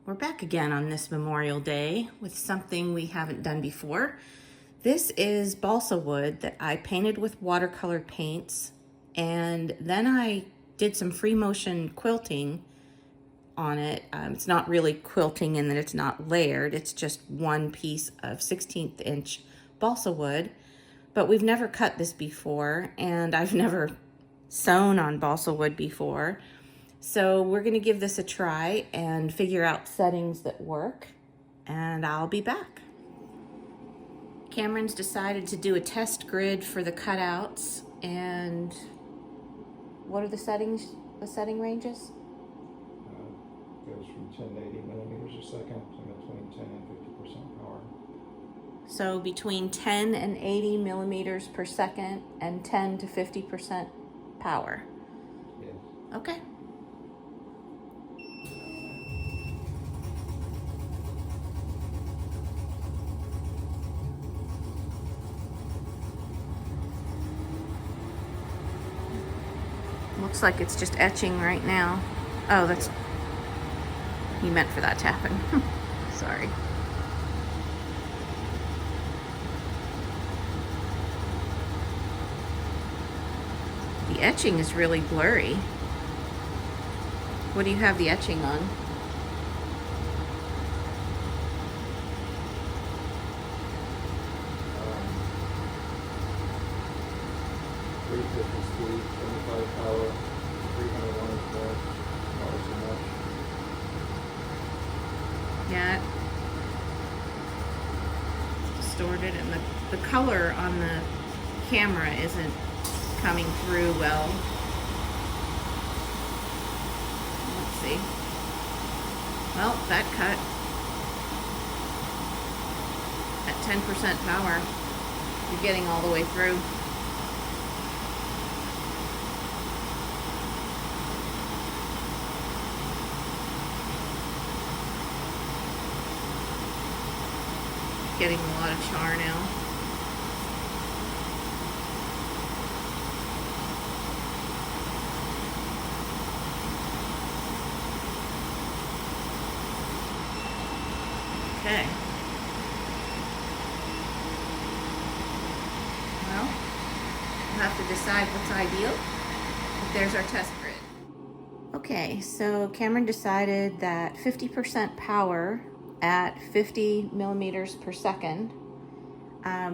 We're back again on this Memorial Day with something we haven't done before. This is balsa wood that I painted with watercolor paints, and then I did some free motion quilting on it. It's not really quilting in that it's not layered, it's just one piece of 16th inch balsa wood, but we've never cut this before, and I've never sewn on balsa wood before. So we're gonna give this a try and figure out settings that work, and I'll be back. Cameron's decided to do a test grid for the cutouts, and what are the setting ranges? Goes from 10 to 80 millimeters a second, and between 10 and 50% power. So between 10 and 80 millimeters per second and 10 to 50% power. Yes. Okay. Looks like it's just etching right now. Oh, that's, you meant for that to happen. Sorry. The etching is really blurry. What do you have the etching on? 350 speed, 25 power, 301 is more, not so much. Yeah, it's distorted, and the color on the camera isn't coming through well. Let's see. Well, that cut at 10% power. You're getting all the way through. Getting a lot of char now. Okay. Well, we'll have to decide what's ideal. But there's our test grid. Okay, so Cameron decided that 50% power at 50 millimeters per second,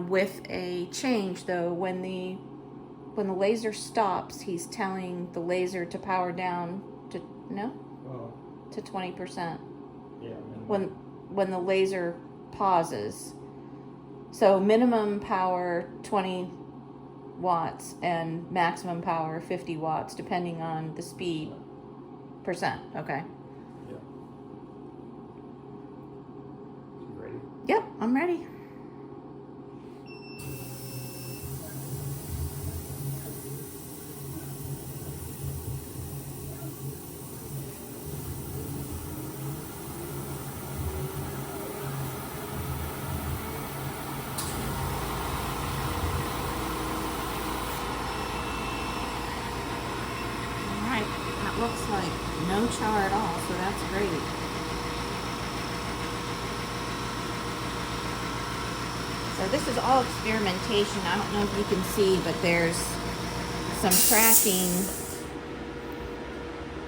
with a change though. When the laser stops, he's telling the laser to power down to to 20%. Yeah. When the laser pauses. So minimum power 20 watts and maximum power 50 watts depending on the speed percent. Okay. Yeah. You ready? Yep, I'm ready. Alright, that looks like no char at all, so that's great. So this is all experimentation. I don't know if you can see, but there's some cracking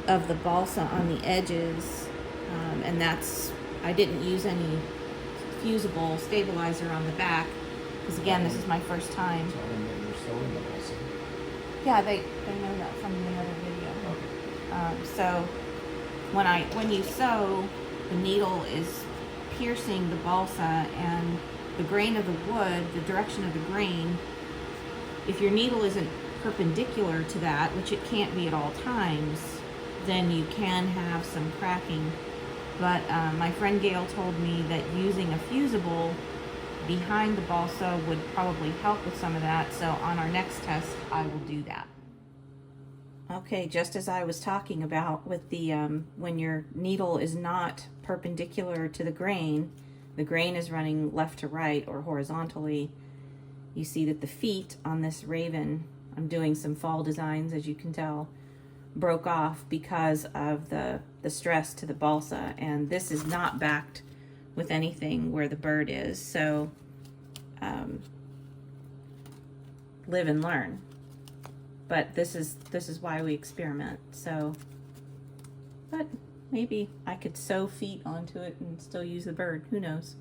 of the balsa on the edges, and I didn't use any fusible stabilizer on the back, because again, this is my first time. Tell them that you're sewing the balsa. Yeah, they know that from the other video. Okay. So when you sew, the needle is piercing the balsa, and the grain of the wood, the direction of the grain, if your needle isn't perpendicular to that, which it can't be at all times, then you can have some cracking. But my friend Gail told me that using a fusible behind the balsa would probably help with some of that, so on our next test I will do that. Okay, just as I was talking about with the when your needle is not perpendicular to the grain is running left to right or horizontally, you see that the feet on this raven, I'm doing some fall designs as you can tell, broke off because of the stress to the balsa, and this is not backed with anything where the bird is. So live and learn. But this is why we experiment. So, but maybe I could sew feet onto it and still use the bird. Who knows?